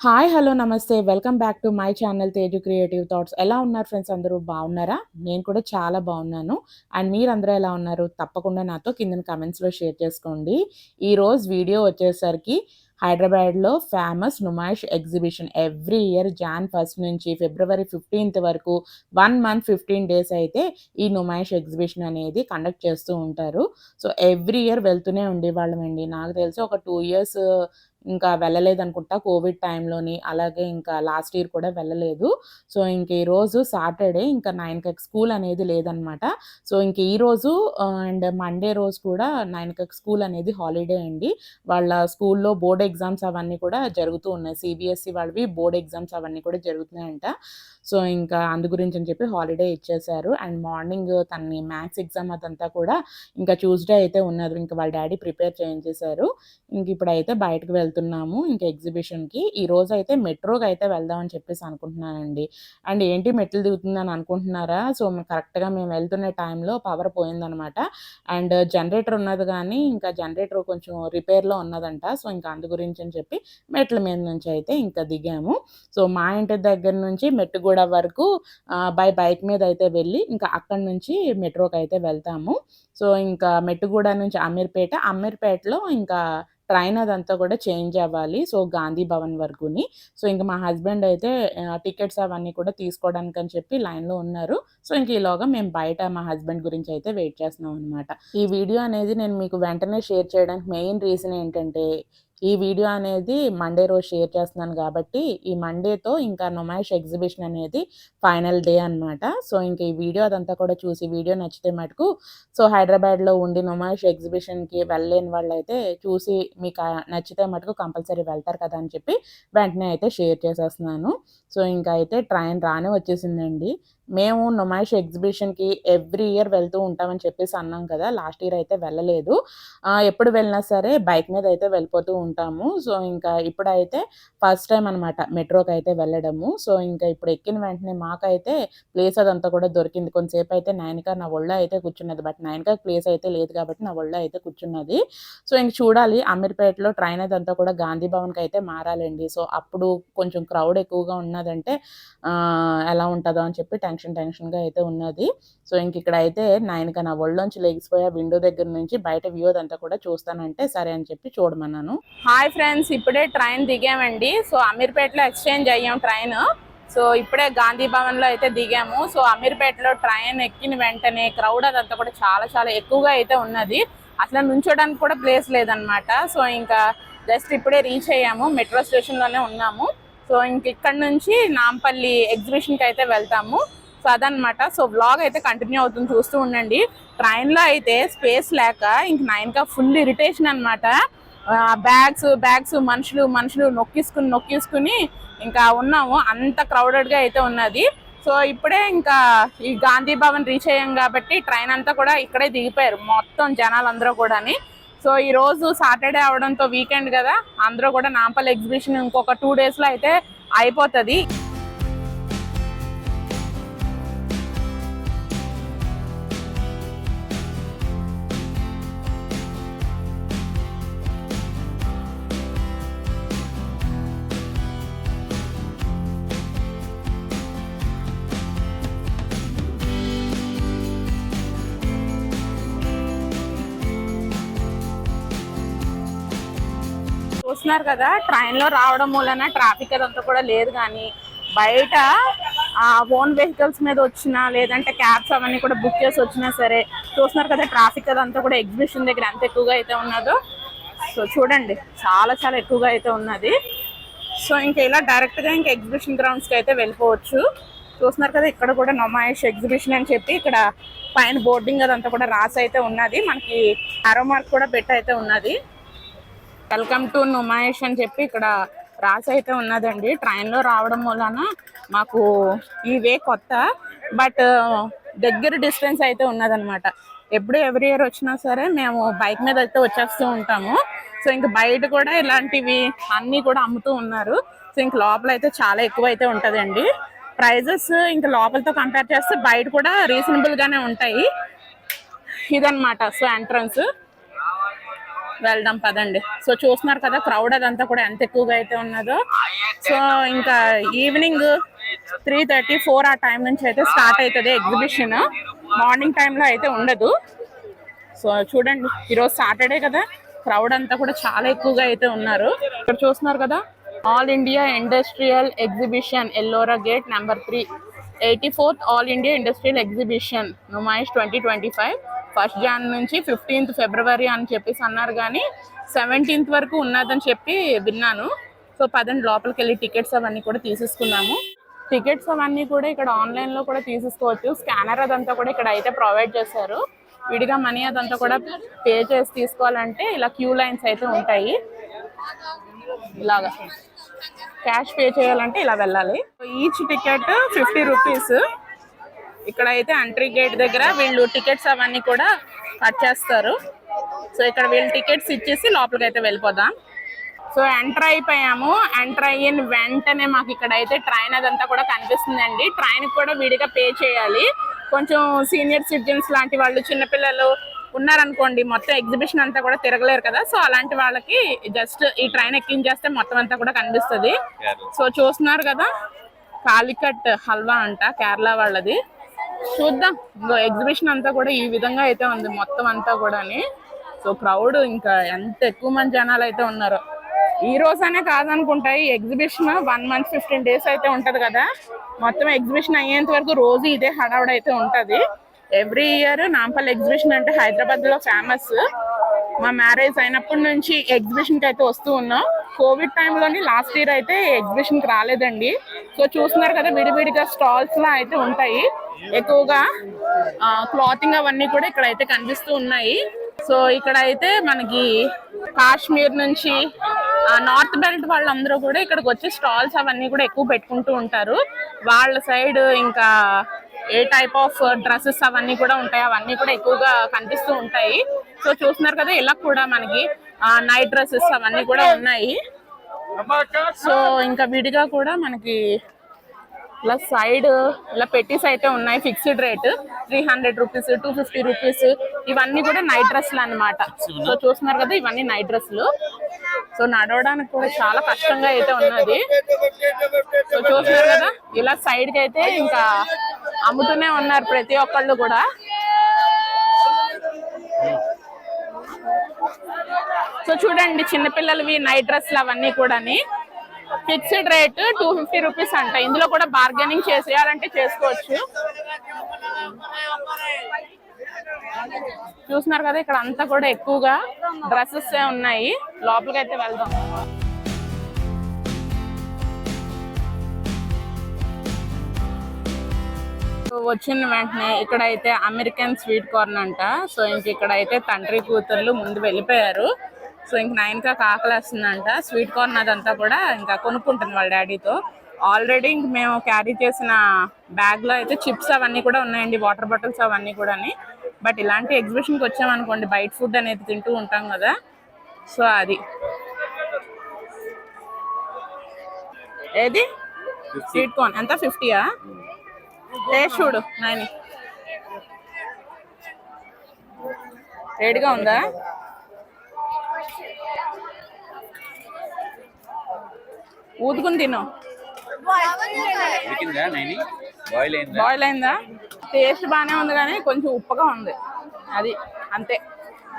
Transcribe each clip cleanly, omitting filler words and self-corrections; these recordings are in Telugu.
హాయ్! హలో! నమస్తే. Welcome back to my channel 'Teju creative thoughts'. ఎలా ఉన్నారు ఫ్రెండ్స్ అందరూ బాగున్నారా? నేను కూడా చాలా బాగున్నాను. అండ్ మీరందరూ ఎలా ఉన్నారు? తప్పకుండా నాతో కిందన కామెంట్స్‌లో షేర్ చేసుకోండి. ఈరోజు వీడియో వచ్చేసరికి హైదరాబాద్‌లో famous Numaish exhibition every year Jan 1 నుంచి ఫిబ్రవరి 15థ్ వరకు 1 మంత్ 15 డేస్ అయితే ఈ నుమాయిష్ ఎగ్జిబిషన్ అనేది కండక్ట్ చేస్తూ ఉంటారు. సో, ఎవ్రీ ఇయర్ వెళ్తూనే ఉండేవాళ్ళమండి. నాకు తెలిసి ఒక 2 ఇయర్స్ ఇంకా వెళ్ళలేదనుకుంటా కోవిడ్ టైంలోని. అలాగే ఇంకా లాస్ట్ ఇయర్ కూడా వెళ్ళలేదు. సో, ఇంక ఈరోజు సాటర్‌డే ఇంకా 9కి స్కూల్ అనేది లేదనమాట. సో, ఇంక ఈరోజు అండ్ మండే రోజు కూడా 9కి స్కూల్ అనేది హాలిడే అండి. వాళ్ళ స్కూల్‌లో బోర్డ్ ఎగ్జామ్స్ అవన్నీ కూడా జరుగుతూ ఉన్నాయి. సీబీఎస్‌ఈ వాళ్ళవి బోర్డ్ ఎగ్జామ్స్ అవన్నీ కూడా జరుగుతున్నాయంట. సో, ఇంకా అందు గురించని చెప్పి హాలిడే ఇచ్చేశారు. అండ్ మార్నింగ్ తనని మ్యాథ్స్ ఎగ్జామ్ అదంతా కూడా ఇంకా ట్యూస్‌డే అయితే ఉన్నది. ఇంక వాళ్ళ డ్యాడీ ప్రిపేర్ చేయించేశారు. ఇంకిప్పుడైతే బయటకి వెళ్తున్నాము. ఇంక ఎగ్జిబిషన్‌కి. ఈరోజైతే మెట్రోకయితే వెళ్దామని చెప్పేసి అనుకుంటున్నానండి. అండ్ ఏంటి మెట్లు దిగుతుందని అనుకుంటున్నారా? సో, కరెక్ట్‌గా మేము వెళ్తున్న టైంలో పవర్ పోయిందనమాట. అండ్ జనరేటర్ ఉన్నది గానీ, ఇంకా జనరేటర్ కొంచెం రిపేర్‌లో ఉన్నదంట. సో, ఇంక అందు గురించని చెప్పి మెట్ల మీద నుంచి అయితే ఇంకా దిగాము. సో, మా ఇంటి దగ్గర నుంచి మెట్టుగూడ వరకు బైక్ మీద అయితే వెళ్ళి, ఇంకా అక్కడి నుంచి మెట్రోకయితే వెళ్తాము. సో, ఇంకా మెట్టుగూడ నుంచి అమీర్పేట, అమీర్పేటలో ఇంకా ట్రైన్ అదంతా కూడా చేంజ్ అవ్వాలి. సో, గాంధీ భవన్ వరకుని. సో, ఇంక మా హస్బెండ్ అయితే టికెట్స్ అవన్నీ కూడా తీసుకోవడానికని చెప్పి లైన్‌లో ఉన్నారు. సో, ఇంక ఈలోగా మేము బయట మా హస్బెండ్ గురించి అయితే వెయిట్ చేస్తున్నాం అనమాట. ఈ వీడియో అనేది నేను మీకు వెంటనే షేర్ చేయడానికి మెయిన్ రీజన్ ఏంటంటే, ఈ వీడియో అనేది మండే రోజు షేర్ చేస్తున్నాను గాబట్టి, ఈ మండేతో ఇంకా నుమాయిష్ ఎగ్జిబిషన్ అనేది ఫైనల్ డే అనమాట. సో, ఇంక ఈ వీడియో అదంతా కూడా చూసి వీడియో నచ్చితే మటుకు సో, హైదరాబాద్‌లో ఉండి నుమాయిష్ ఎగ్జిబిషన్‌కి వెళ్ళలేని వాళ్ళైతే చూసి మీకు నచ్చితే మటుకు కంపల్సరీ వెళ్తారు కదా అని చెప్పి వెంటనే అయితే షేర్ చేసేస్తున్నాను. సో, ఇంకా అయితే ట్రైన్ రానే వచ్చేసిందండి. మేము నుమాయిష్ ఎగ్జిబిషన్‌కి ఎవ్రీ ఇయర్ వెళ్తూ ఉంటామని చెప్పేసి అన్నాం కదా! లాస్ట్ ఇయర్ అయితే వెళ్ళలేదు. ఎప్పుడు వెళ్ళినా సరే బైక్ మీద అయితే వెళ్ళిపోతూ ఉంటాము. సో, ఇంకా ఇప్పుడైతే ఫస్ట్ టైమ్ అనమాట మెట్రోకైతే వెళ్ళడము. సో, ఇంకా ఇప్పుడు ఎక్కిన వెంటనే మాకైతే ప్లేస్ అదంతా కూడా దొరికింది. కొంతసేపయితే నయనిక నా ఒళ్ళో అయితే కూర్చున్నది. బట్ నయనికకి ప్లేస్ అయితే లేదు కాబట్టి నా ఒళ్ళో అయితే కూర్చున్నది. సో, ఇంక చూడాలి అమీర్పేటలో ట్రైన్ అదంతా కూడా గాంధీ భవన్‌కయితే మారాలండి. సో, అప్పుడు కొంచెం క్రౌడ్ ఎక్కువగా ఉన్నదంటే ఎలా ఉంటదో అని చెప్పి టెన్షన్‌గా అయితే ఉన్నది. సో, ఇంకిక్కడైతే నయనిక నా ఒళ్ళోంచి లెగిసిపోయి ఆ విండో దగ్గర నుంచి బయట వ్యూ అదంతా కూడా చూస్తానంటే సరే అని చెప్పి చూడమన్నాను. Hi friends! ఇప్పుడే ట్రైన్ దిగామండి. సో, అమీర్పేటలో ఎక్స్‌చేంజ్ అయ్యాం ట్రైను. సో, ఇప్పుడే గాంధీ భవన్‌లో అయితే దిగాము. సో, అమీర్పేటలో ట్రైన్ ఎక్కిన వెంటనే క్రౌడ్ అదంతా కూడా చాలా ఎక్కువగా అయితే ఉన్నది. అసలు నుంచోడానికి కూడా ప్లేస్ లేదనమాట. సో, ఇంకా జస్ట్ ఇప్పుడే రీచ్ అయ్యాము. మెట్రో స్టేషన్‌లోనే ఉన్నాము. సో, ఇంక ఇక్కడ నుంచి నాంపల్లి ఎగ్జిబిషన్‌కి అయితే వెళ్తాము. సో, అదనమాట. సో, వ్లాగ్ అయితే కంటిన్యూ అవుతుంది చూస్తూ ఉండండి. ట్రైన్‌లో అయితే స్పేస్ లేక ఇంక 9కి ఫుల్ ఇరిటేషన్ అనమాట. బ్యాగ్స్ మనుషులు నొక్కేసుకుని ఇంకా ఉన్నాము. అంత క్రౌడెడ్‌గా అయితే ఉన్నది. సో, ఇప్పుడే ఇంకా ఈ గాంధీ భవన్ రీచ్ అయ్యాం కాబట్టి ట్రైన్ అంతా కూడా ఇక్కడే దిగిపోయారు మొత్తం జనాలందరూ కూడాని. సో, ఈరోజు సాటర్డే అవడంతో వీకెండ్ కదా, అందరూ కూడా నాంపల్లి ఎగ్జిబిషన్ ఇంకొక 2 డేస్‌లో అయితే అయిపోతది. చూస్తున్నారు కదా, ట్రైన్లో రావడం మూలన ట్రాఫిక్ అదంతా కూడా లేదు. కానీ బయట ఓన్ వెహికల్స్ మీద వచ్చినా లేదంటే క్యాబ్స్ అవన్నీ కూడా బుక్ చేసి వచ్చినా సరే చూస్తున్నారు కదా, ట్రాఫిక్ అదంతా కూడా ఎగ్జిబిషన్ దగ్గర ఎంత ఎక్కువగా అయితే ఉన్నదో. సో, చూడండి చాలా ఎక్కువగా అయితే ఉన్నది. సో, ఇంకా ఇలా డైరెక్ట్గా ఇంకా ఎగ్జిబిషన్ గ్రౌండ్స్కి అయితే వెళ్ళిపోవచ్చు. చూస్తున్నారు కదా, ఇక్కడ కూడా నుమాయిష్ ఎగ్జిబిషన్ అని చెప్పి ఇక్కడ పైన బోర్డింగ్ అదంతా కూడా రాసి అయితే ఉన్నది. మనకి ఆరో మార్క్ కూడా పెట్టి అయితే ఉన్నది. వెల్కమ్ టు నుమాయిష్ అని చెప్పి ఇక్కడ రాసి అయితే ఉన్నదండి. ట్రైన్లో రావడం వలన మాకు ఈ వే కొత్త, బట్ దగ్గర డిస్టెన్స్ అయితే ఉన్నదనమాట. ఎప్పుడు ఎవ్రీ ఇయర్ వచ్చినా సరే మేము బైక్ మీద అయితే వచ్చేస్తూ ఉంటాము. సో, ఇంక బయట కూడా ఇలాంటివి అన్నీ కూడా అమ్ముతూ ఉన్నారు. సో, ఇంక లోపల అయితే చాలా ఎక్కువ అయితే ఉంటుందండి. ప్రైజెస్ ఇంకా లోపలతో కంపేర్ చేస్తే బయట కూడా రీజనబుల్గానే ఉంటాయి. ఇదనమాట సో ఎంట్రన్స్. వెళ్దాం పదండి. సో చూస్తున్నారు కదా క్రౌడ్ అదంతా కూడా ఎంత ఎక్కువగా అయితే ఉన్నదో. సో ఇంకా ఈవినింగ్ 3:30, 4 ఆ టైం నుంచి అయితే స్టార్ట్ అవుతుంది ఎగ్జిబిషన్. మార్నింగ్ టైంలో అయితే ఉండదు. సో చూడండి ఈరోజు సాటర్డే కదా, క్రౌడ్ అంతా కూడా చాలా ఎక్కువగా అయితే ఉన్నారు. ఇక్కడ చూస్తున్నారు కదా, all India industrial exhibition Ellora gate number 3, 84th all India industrial exhibition Numaish 2025 1st Jan నుంచి 15th February అని చెప్పేసి అన్నారు, కానీ 17th వరకు ఉన్నదని చెప్పి విన్నాను. సో పదండి లోపలికి వెళ్ళి టికెట్స్ అవన్నీ కూడా తీసేసుకున్నాము. టికెట్స్ అవన్నీ కూడా ఇక్కడ ఆన్లైన్లో కూడా తీసేసుకోవచ్చు. స్కానర్ అదంతా కూడా ఇక్కడ అయితే ప్రొవైడ్ చేశారు. విడిగా మనీ అదంతా కూడా పే చేసి తీసుకోవాలంటే ఇలా క్యూ లైన్స్ అయితే ఉంటాయి. ఇలాగా క్యాష్ పే చేయాలంటే ఇలా వెళ్ళాలి. Each ticket 50 rupees. ఇక్కడ అయితే ఎంట్రీ గేట్ దగ్గర వీళ్ళు టికెట్స్ అవన్నీ కూడా కట్ చేస్తారు. సో ఇక్కడ వీళ్ళు టికెట్స్ ఇచ్చేసి లోపలికి అయితే వెళ్ళిపోదాం. సో ఎంటర్ అయిపోయాము. ఎంటర్ అయిన వెంటనే మాకు ఇక్కడ అయితే ట్రైన్ అదంతా కూడా కనిపిస్తుందండి. ట్రైన్ కూడా విడిగా పే చేయాలి. కొంచెం సీనియర్ సిటిజన్స్ లాంటి వాళ్ళు, చిన్నపిల్లలు ఉన్నారనుకోండి, మొత్తం ఎగ్జిబిషన్ అంతా కూడా తిరగలేరు కదా, సో అలాంటి వాళ్ళకి జస్ట్ ఈ ట్రైన్ ఎక్కించేస్తే మొత్తం అంతా కూడా కనిపిస్తుంది. సో చూస్తున్నారు కదా, కాలికట్ హల్వా అంట, కేరళ వాళ్ళది. చూద్దాం. ఎగ్జిబిషన్ అంతా కూడా ఈ విధంగా అయితే ఉంది మొత్తం అంతా కూడా. సో క్రౌడ్ ఇంకా ఎంత ఎక్కువ మంది జనాలు అయితే ఉన్నారు. ఈ రోజనే కాదనుకుంటా ఈ ఎగ్జిబిషన్ 1 month 15 days అయితే ఉంటది కదా. మొత్తం ఎగ్జిబిషన్ అయ్యేంత వరకు రోజు ఇదే హడావుడి అయితే ఉంటది. ఎవ్రీ ఇయర్ నాంపల్లి ఎగ్జిబిషన్ అంటే హైదరాబాద్ లో ఫేమస్. మా మ్యారేజ్ అయినప్పటి నుంచి ఎగ్జిబిషన్ కి అయితే వస్తూ ఉన్నాం. కోవిడ్ టైంలోని లాస్ట్ ఇయర్ అయితే ఎగ్జిబిషన్ కి రాలేదండి. సో చూస్తున్నారు కదా, విడివిడిగా స్టాల్స్ లా అయితే ఉంటాయి. ఎక్కువగా క్లాతింగ్ అవన్నీ కూడా ఇక్కడ అయితే కనిపిస్తూ ఉన్నాయి. సో ఇక్కడ అయితే మనకి కాశ్మీర్ నుంచి నార్త్ బెల్ట్ వాళ్ళందరూ కూడా ఇక్కడికి వచ్చి స్టాల్స్ అవన్నీ కూడా ఎక్కువ పెట్టుకుంటూ ఉంటారు. వాళ్ళ సైడ్ ఇంకా ఏ టైప్ ఆఫ్ డ్రెస్సెస్ అవన్నీ కూడా ఉంటాయి, అవన్నీ కూడా ఎక్కువగా కనిపిస్తూ ఉంటాయి. సో చూస్తున్నారు కదా, ఇలా కూడా మనకి నైట్ డ్రెస్సెస్ అవన్నీ కూడా ఉన్నాయి. సో ఇంకా విడిగా కూడా మనకి ఇలా సైడ్ ఇలా పెట్టీస్ అయితే ఉన్నాయి. Fixed rate 300 rupees, 250 rupees. ఇవన్నీ కూడా నైట్ డ్రెస్లు అన్నమాట. సో చూస్తున్నారు కదా, ఇవన్నీ నైట్ డ్రెస్లు. సో నడవడానికి కూడా చాలా కష్టంగా అయితే ఉన్నది. సో చూస్తున్నారు కదా, ఇలా సైడ్ కి అయితే ఇంకా అమ్ముతూనే ఉన్నారు ప్రతి ఒక్కళ్ళు కూడా. సో చూడండి, చిన్నపిల్లలవి నైట్ డ్రెస్లు అవన్నీ కూడా ఫిక్స్డ్ రేట్ 250 రూపీస్ అంట. ఇందులో కూడా బార్గెనింగ్ చేసేయాలంటే చేసుకోవచ్చు. చూస్తున్నారు కదా, ఇక్కడ అంతా కూడా ఎక్కువగా డ్రెస్సెస్ ఉన్నాయి. లోపలికి అయితే వెళ్దాం. వచ్చిన వెంటనే ఇక్కడ అయితే అమెరికన్ స్వీట్ కార్న్ అంట. సో ఇంక ఇక్కడ అయితే తండ్రి కూతుర్లు ముందు వెళ్ళిపోయారు. సో ఇంక 9కి ఆకలేస్తుందంట. స్వీట్ కార్న్ అదంతా కూడా ఇంకా కొనుక్కుంటుంది వాళ్ళ డాడీతో. ఆల్రెడీ ఇంక మేము క్యారీ చేసిన బ్యాగ్లో అయితే చిప్స్ అవన్నీ కూడా ఉన్నాయండి, వాటర్ బాటిల్స్ అవన్నీ కూడా. బట్ ఇలాంటి ఎగ్జిబిషన్కి వచ్చామనుకోండి, బయట ఫుడ్ అనేది తింటూ ఉంటాం కదా. సో అది ఏది స్వీట్ కార్న్ ఎంత 50యా? టేస్ట్ చూడు నాని, వేడిగా ఉందా? ఊదుకుని తిను. బాయిల్ అయిందా? టేస్ట్ బాగానే ఉంది కానీ కొంచెం ఉప్పగా ఉంది, అది అంతే.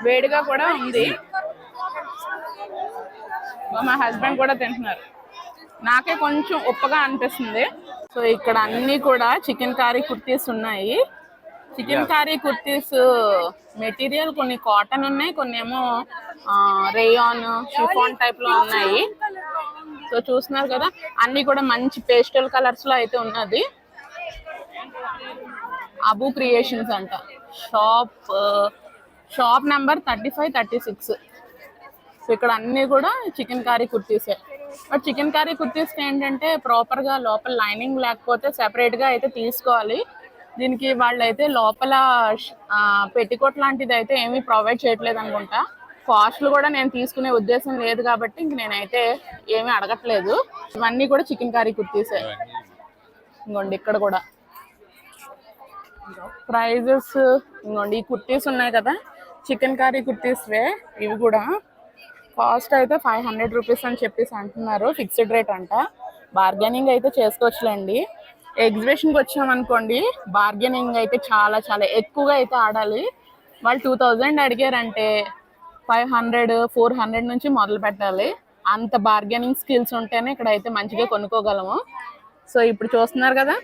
వేడిగా కూడా ఉంది. మా హస్బెండ్ కూడా తింటున్నారు. నాకే కొంచెం ఉప్పగా అనిపిస్తుంది. సో ఇక్కడ అన్ని కూడా చికెన్ కర్రీ కుర్తీస్ ఉన్నాయి. చికెన్ కర్రీ కుర్తీస్ మెటీరియల్ కొన్ని కాటన్ ఉన్నాయి, కొన్ని ఏమో రేయాన్ షిఫాన్ టైప్ లో ఉన్నాయి. సో చూస్తున్నారు కదా, అన్ని కూడా మంచి పేస్టల్ కలర్స్ లో అయితే ఉన్నది. అబు క్రియేషన్స్ అంట. Shop number 35, 36. సో ఇక్కడ అన్ని కూడా చికెన్ కర్రీ కుర్తీసే. బట్ చికెన్ కర్రీ కుర్తీస్కి ఏంటంటే ప్రాపర్గా లోపల లైనింగ్ లేకపోతే సెపరేట్గా అయితే తీసుకోవాలి. దీనికి వాళ్ళు అయితే లోపల పెట్టికోట్ లాంటిది అయితే ఏమీ ప్రొవైడ్ చేయట్లేదు అనుకుంటా. కాస్ట్లు కూడా నేను తీసుకునే ఉద్దేశం లేదు కాబట్టి ఇంక నేనైతే ఏమీ అడగట్లేదు. ఇవన్నీ కూడా చికెన్ కర్రీ కుర్తీసే. ఇంకోండి ఇక్కడ కూడా ప్రైజెస్. ఇంకోండి ఈ కుర్తీస్ ఉన్నాయి కదా, చికెన్ కర్రీ కుర్తీస్వే ఇవి కూడా. కాస్ట్ అయితే 500 రూపీస్ అని చెప్పేసి అంటున్నారు, ఫిక్స్డ్ రేట్ అంట. బార్గెనింగ్ అయితే చేసుకోవచ్చులేండి. ఎగ్జిబిషన్కి వచ్చామనుకోండి బార్గెనింగ్ అయితే చాలా చాలా ఎక్కువగా అయితే ఆడాలి. వాళ్ళు 2000 అడిగారంటే 500 400 నుంచి మొదలు పెట్టాలి. అంత బార్గెనింగ్ స్కిల్స్ ఉంటేనే ఇక్కడ అయితే మంచిగా కొనుక్కోగలము. సో ఇప్పుడు చూస్తున్నారు కదా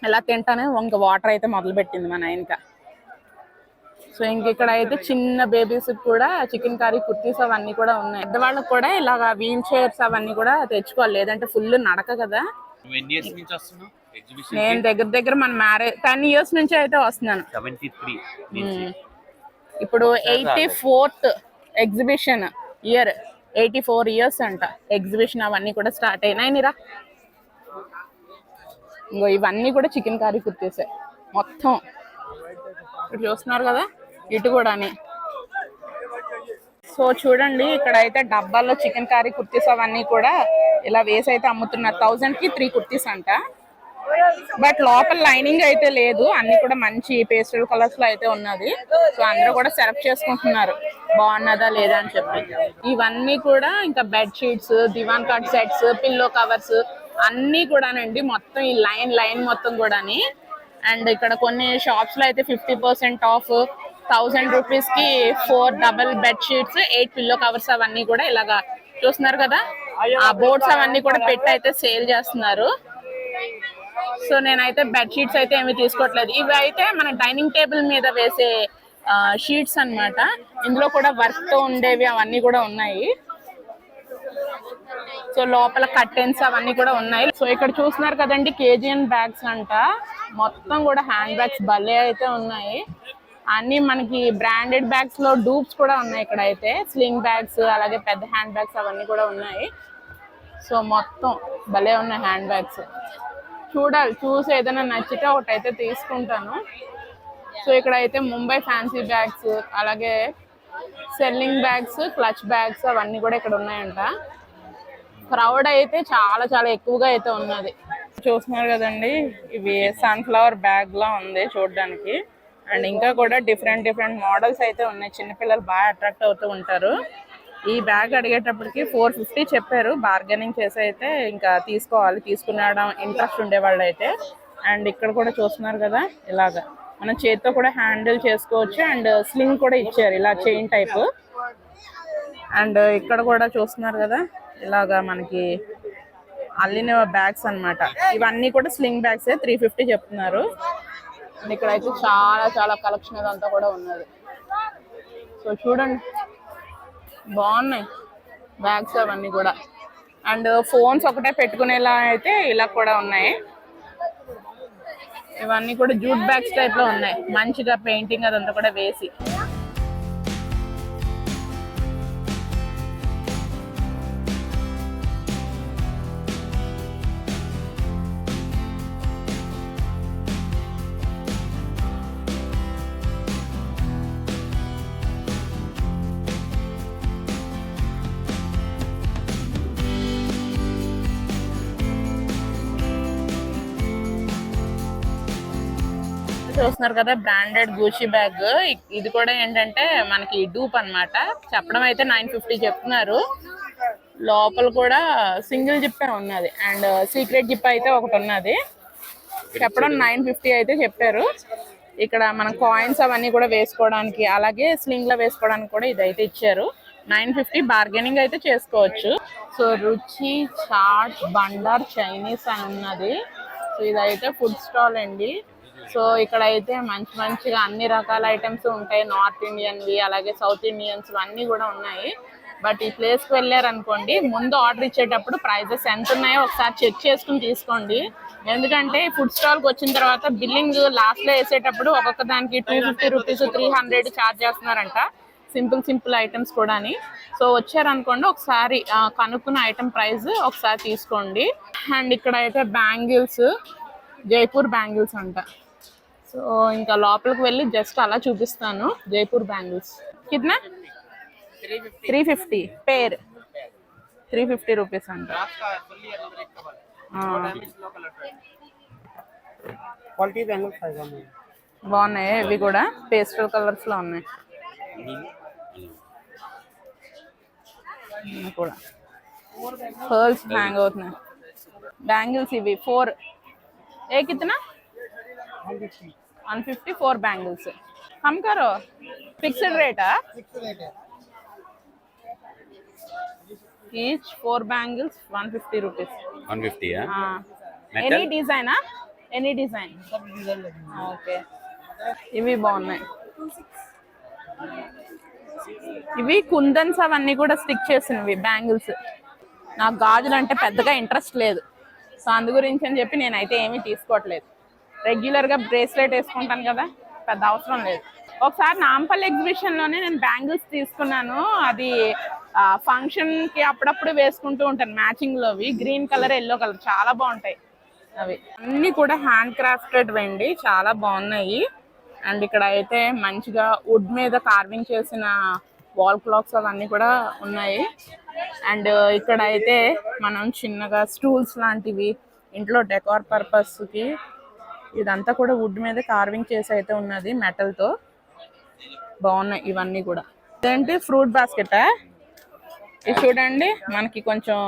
ఎలా తింటానే ఇంకా వాటర్ అయితే మొదలు పెట్టింది మా నాయనక. సో ఇంక ఇక్కడ అయితే చిన్న బేబీస్ కూడా చికెన్ కర్రీ కుర్తీస్ అవన్నీ కూడా ఉన్నాయి. పెద్దవాళ్ళకి కూడా ఇలాగా వీల్ చైర్స్ అవన్నీ కూడా తెచ్చుకోవాలి, లేదంటే ఫుల్ నడక కదా. నేను దగ్గర మన మ్యారేజ్ 10 years నుంచి అయితే వస్తున్నాను. ఇప్పుడు 84th ఎగ్జిబిషన్ ఇయర్, 84 years అంట ఎగ్జిబిషన్. అవన్నీ కూడా స్టార్ట్ అయినాయి రా. ఇంకో ఇవన్నీ కూడా చికెన్ కర్రీ కుర్తీసే మొత్తం. ఇప్పుడు చూస్తున్నారు కదా ఇటు కూడాని. సో చూడండి ఇక్కడ అయితే డబ్బాల్లో చికెన్ కర్రీ కుర్తీస్ అవన్నీ కూడా ఇలా వేసి అయితే అమ్ముతున్నారు. 1000కి 3 కుర్తీస్ అంట. బట్ లోపల లైనింగ్ అయితే లేదు, అన్ని కూడా మంచి పేస్టల్ కలర్స్ లో అయితే ఉన్నది. సో అందరూ కూడా సెలెక్ట్ చేసుకుంటున్నారు బాగున్నదా లేదా అని చెప్పి. ఇవన్నీ కూడా ఇంకా బెడ్ షీట్స్, దివాన్ కట్ సెట్స్, పిల్లో కవర్స్ అన్నీ కూడానండి. మొత్తం ఈ లైన్ మొత్తం కూడాని. అండ్ ఇక్కడ కొన్ని షాప్స్ లో అయితే 50% ఆఫ్, 1000 రూపీస్ కి 4 double bed sheets, 8 pillow covers అవన్నీ కూడా ఇలాగా చూస్తున్నారు కదా. ఆ బోర్డ్స్ అవన్నీ కూడా పెట్టి అయితే సేల్ చేస్తున్నారు. సో నేనైతే బెడ్ షీట్స్ అయితే ఏమి తీసుకోవట్లేదు. ఇవి అయితే మన డైనింగ్ టేబుల్ మీద వేసే షీట్స్ అన్నమాట. ఇందులో కూడా వర్క్ తో ఉండేవి అవన్నీ కూడా ఉన్నాయి. సో లోపల కర్టెన్స్ అవన్నీ కూడా ఉన్నాయి. సో ఇక్కడ చూస్తున్నారు కదండి కేజిఎన్ బ్యాగ్స్ అంట. మొత్తం కూడా హ్యాండ్ బ్యాగ్స్ భలే అయితే ఉన్నాయి. అన్ని మనకి బ్రాండెడ్ బ్యాగ్స్ లో డూప్స్ కూడా ఉన్నాయి. ఇక్కడ అయితే స్లింగ్ బ్యాగ్స్, అలాగే పెద్ద హ్యాండ్ బ్యాగ్స్ అవన్నీ కూడా ఉన్నాయి. సో మొత్తం భలే ఉన్నాయి హ్యాండ్ బ్యాగ్స్. చూడాలి, చూసి ఏదైనా నచ్చితే ఒకటైతే తీసుకుంటాను. సో ఇక్కడ అయితే ముంబై ఫ్యాన్సీ బ్యాగ్స్, అలాగే సెల్లింగ్ బ్యాగ్స్, క్లచ్ బ్యాగ్స్ అవన్నీ కూడా ఇక్కడ ఉన్నాయంట. క్రౌడ్ అయితే చాలా చాలా ఎక్కువగా అయితే ఉన్నది. చూస్తున్నారు కదండి ఇవి సన్ఫ్లవర్ బ్యాగ్ లా ఉంది చూడడానికి. అండ్ ఇంకా కూడా డిఫరెంట్ మోడల్స్ అయితే ఉన్నాయి. చిన్నపిల్లలు బాగా అట్రాక్ట్ అవుతూ ఉంటారు. ఈ బ్యాగ్ అడిగేటప్పటికి 450 చెప్పారు. బార్గెనింగ్ చేసి అయితే ఇంకా తీసుకోవాలి, తీసుకునేడం ఇంట్రెస్ట్ ఉండేవాళ్ళు అయితే. అండ్ ఇక్కడ కూడా చూస్తున్నారు కదా ఇలాగా మనం చేతితో కూడా హ్యాండిల్ చేసుకోవచ్చు. అండ్ స్లింగ్ కూడా ఇచ్చారు ఇలా చైన్ టైప్. అండ్ ఇక్కడ కూడా చూస్తున్నారు కదా ఇలాగా మనకి అల్లిన బ్యాగ్స్ అన్నమాట. ఇవన్నీ కూడా స్లింగ్ బ్యాగ్స్ 350 చెప్తున్నారు. ఇక్కడైతే చాలా చాలా కలెక్షన్ ఇదంతా కూడా ఉన్నది. సో చూడండి బాగున్నాయి బ్యాగ్స్ అవన్నీ కూడా. అండ్ ఫోన్స్ ఒకటే పెట్టుకునేలా అయితే ఇలా కూడా ఉన్నాయి. ఇవన్నీ కూడా జూట్ బ్యాగ్స్ టైప్ లో ఉన్నాయి, మంచిగా పెయింటింగ్ అదంతా కూడా వేసి. చూస్తున్నారు కదా బ్రాండెడ్ గూచీ బ్యాగ్. ఇది కూడా ఏంటంటే మనకి డూప్ అన్నమాట. చెప్పడం అయితే 950 చెప్తున్నారు. లోపల కూడా సింగిల్ జిప్పే ఉన్నది అండ్ సీక్రెట్ జిప్ అయితే ఒకటి ఉన్నది. చెప్పడం 950 అయితే చెప్పారు. ఇక్కడ మనం కాయిన్స్ అవన్నీ కూడా వేసుకోవడానికి, అలాగే స్లింగ్ లో వేసుకోవడానికి కూడా ఇదైతే ఇచ్చారు. 950 బార్గెనింగ్ అయితే చేసుకోవచ్చు. సో రుచి చాట్ బండార్ చైనీస్ అని ఉన్నది. సో ఇదైతే ఫుడ్ స్టాల్ అండి. సో ఇక్కడ అయితే మంచిగా అన్ని రకాల ఐటమ్స్ ఉంటాయి. నార్త్ ఇండియన్వి, అలాగే సౌత్ ఇండియన్స్ అన్నీ కూడా ఉన్నాయి. బట్ ఈ ప్లేస్కి వెళ్ళారనుకోండి ముందు ఆర్డర్ ఇచ్చేటప్పుడు ప్రైజెస్ ఎంత ఉన్నాయో ఒకసారి చెక్ చేసుకుని తీసుకోండి. ఎందుకంటే ఫుడ్ స్టాల్కి వచ్చిన తర్వాత బిల్లింగ్ లాస్ట్లో వేసేటప్పుడు ఒక్కొక్క దానికి 250 రూపీస్, 300 ఛార్జ్ చేస్తున్నారంట. సింపుల్ ఐటమ్స్ కూడా. సో వచ్చారనుకోండి ఒకసారి కనుక్కున్న ఐటమ్ ప్రైస్ ఒకసారి తీసుకోండి. అండ్ ఇక్కడ అయితే బ్యాంగిల్స్, జైపూర్ బ్యాంగిల్స్ అంట. సో ఇంకా లోపలికి వెళ్ళి జస్ట్ అలా చూపిస్తాను. జైపూర్ బ్యాంగిల్స్ కిतना 350 పేర్, 350 రూపీస్ అంట. బాగున్నాయి ఇవి కూడా, పేస్టల్ కలర్స్ లో ఉన్నాయి. కూడా పర్ల్స్ హ్యాంగ్ అవుతున్నాయి. బ్యాంగిల్స్ ఇవి 4 ఏ కిतना 150 4 बैंगल्स हम करो फिक्स्ड रेट है each 4 bangles 150 rupees 150 any design any design okay. ఇవి బాగున్నాయి. ఇవి కుందన్స్ అవన్నీ కూడా స్టిక్ చేసినవి బ్యాంగిల్స్. నాకు గాజులు అంటే పెద్దగా ఇంట్రెస్ట్ లేదు, సో అందు గురించి అని చెప్పి నేనైతే ఏమీ తీసుకోవట్లేదు. రెగ్యులర్గా బ్రేస్లెట్ వేసుకుంటాను కదా, పెద్ద అవసరం లేదు. ఒకసారి నాంపల్లి ఎగ్జిబిషన్లోనే నేను బ్యాంగిల్స్ తీసుకున్నాను. అది ఫంక్షన్కి అప్పుడప్పుడు వేసుకుంటూ ఉంటాను మ్యాచింగ్లోవి. గ్రీన్ కలర్ ఎల్లో కలర్ చాలా బాగుంటాయి అవి. అన్నీ కూడా హ్యాండ్ క్రాఫ్టెడ్ వెండి, చాలా బాగున్నాయి. అండ్ ఇక్కడ అయితే మంచిగా వుడ్ మీద కార్వింగ్ చేసిన వాల్ క్లాక్స్ అవన్నీ కూడా ఉన్నాయి. అండ్ ఇక్కడ అయితే మనం చిన్నగా స్టూల్స్ లాంటివి ఇంట్లో డెకార్ పర్పస్కి, ఇదంతా కూడా వుడ్ మీద కార్వింగ్ చేసి అయితే ఉన్నది మెటల్తో. బాగున్నాయి ఇవన్నీ కూడా. ఇదేంటి ఫ్రూట్ బాస్కెటా? ఇది చూడండి, మనకి కొంచెం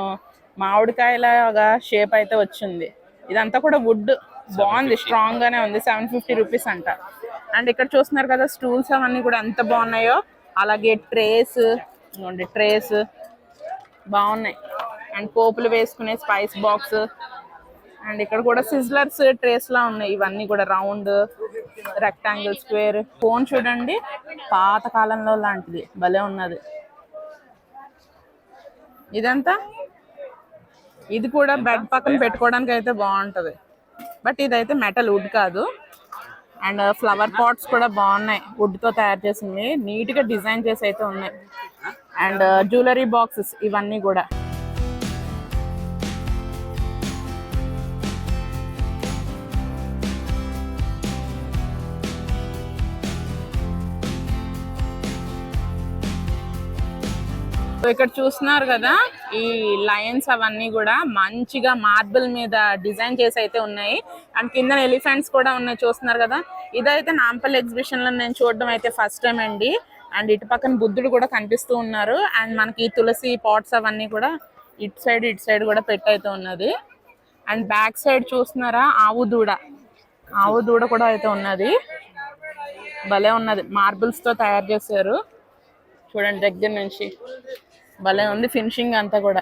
మామిడికాయలాగా షేప్ అయితే వచ్చింది. ఇదంతా కూడా వుడ్, బాగుంది, స్ట్రాంగ్ గానే ఉంది. 750 రూపీస్ అంట. అండ్ ఇక్కడ చూస్తున్నారు కదా స్టూల్స్ అవన్నీ కూడా ఎంత బాగున్నాయో. అలాగే ట్రేస్ బాగున్నాయి. అండ్ పోపులు వేసుకునే స్పైస్ బాక్స్. అండ్ ఇక్కడ కూడా సిజ్లర్స్ ట్రేస్ లా ఉన్నాయి. ఇవన్నీ కూడా రౌండ్, రెక్టాంగిల్, స్క్వేర్. ఫోన్ చూడండి, పాత కాలంలో లాంటిది, భలే ఉన్నది. ఇదంతా ఇది కూడా బెడ్ పక్కన పెట్టుకోవడానికి అయితే బాగుంటది. బట్ ఇదైతే మెటల్, వుడ్ కాదు. అండ్ ఫ్లవర్ పాట్స్ కూడా బాగున్నాయి, వుడ్ తో తయారు చేసింది. నీట్ గా డిజైన్ చేసి అయితే ఉన్నాయి. అండ్ జ్యువెలరీ బాక్సెస్ ఇవన్నీ కూడా. ఇక్కడ చూస్తున్నారు కదా ఈ లయన్స్ అవన్నీ కూడా మంచిగా మార్బుల్ మీద డిజైన్ చేసి అయితే ఉన్నాయి. అండ్ కింద ఎలిఫెంట్స్ కూడా ఉన్నాయి, చూస్తున్నారు కదా. ఇదైతే నాంపల్లి ఎగ్జిబిషన్ లో నేను చూడడం అయితే ఫస్ట్ టైం అండి. అండ్ ఇటు పక్కన బుద్ధుడు కూడా కనిపిస్తూ ఉన్నారు. అండ్ మనకి తులసి పాట్స్ అవన్నీ కూడా ఇటు సైడ్ కూడా పెట్టయితే ఉన్నది. అండ్ బ్యాక్ సైడ్ చూస్తున్నారా ఆవు దూడ కూడా అయితే ఉన్నది. భలే ఉన్నది, మార్బుల్స్ తో తయారు చేశారు. చూడండి దగ్గర నుంచి భలే ఉంది ఫినిషింగ్ అంతా కూడా.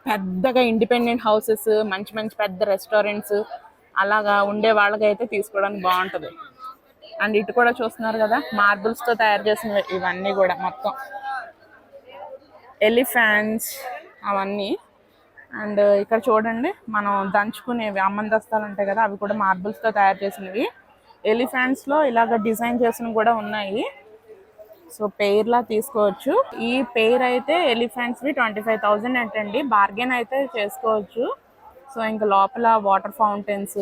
పెద్దగా ఇండిపెండెంట్ హౌసెస్, మంచి పెద్ద రెస్టారెంట్స్ అలాగా ఉండే వాళ్ళకైతే తీసుకోవడానికి బాగుంటుంది. అండ్ ఇటు కూడా చూస్తున్నారు కదా మార్బుల్స్ తో తయారు చేసిన ఇవన్నీ కూడా మొత్తం ఎలిఫెంట్స్ అవన్నీ. అండ్ ఇక్కడ చూడండి మనం దంచుకునేవి అమ్మందస్తాలు ఉంటాయి కదా, అవి కూడా మార్బుల్స్ తో తయారు చేసినవి. ఎలిఫెంట్స్ లో ఇలాగ డిజైన్ చేసినవి కూడా ఉన్నాయి. సో పెయిర్ లా తీసుకోవచ్చు. ఈ పెయిర్ అయితే ఎలిఫెంట్స్ వి 25,000 అంటండి. బార్గెన్ అయితే చేసుకోవచ్చు. సో ఇంకా లోపల వాటర్ ఫౌంటైన్స్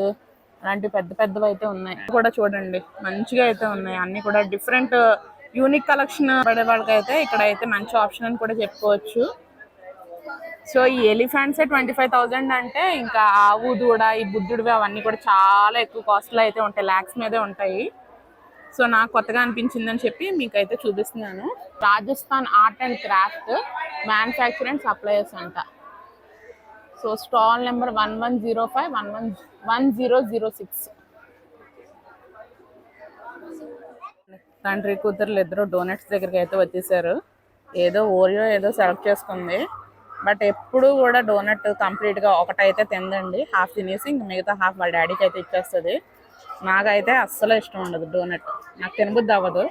అలాంటి పెద్దవి అయితే ఉన్నాయి. కూడా చూడండి మంచిగా అయితే ఉన్నాయి. అన్ని కూడా డిఫరెంట్ యూనిక్ కలెక్షన్ పడే వాళ్ళకైతే ఇక్కడ అయితే మంచి ఆప్షన్ అని కూడా చెప్పుకోవచ్చు. సో ఈ ఎలిఫెంట్సే 25,000 అంటే ఇంకా ఆవు దూడ ఈ బుద్ధుడివి అవన్నీ కూడా చాలా ఎక్కువ కాస్ట్లో అయితే ఉంటాయి, ల్యాక్స్ మీదే ఉంటాయి. సో నాకు కొత్తగా అనిపించిందని చెప్పి మీకైతే చూపిస్తున్నాను. Rajasthan art and craft manufacture and suppliers అంట. So stall number 1105 1006. తండ్రి కూతురులు ఇద్దరు డోనట్స్ దగ్గరికి అయితే వచ్చేసారు. ఏదో ఓరియో ఏదో సెలెక్ట్ చేసుకుంది. బట్ ఎప్పుడు కూడా డోనట్ కంప్లీట్గా ఒకటైతే తిందండి. హాఫ్ తినేసి ఇంక మిగతా హాఫ్ వాళ్ళ డాడీకి అయితే ఇచ్చేస్తుంది. నాకైతే అస్సలు ఇష్టం ఉండదు డోనట్, నాకు తినబుద్ధి అవ్వదు.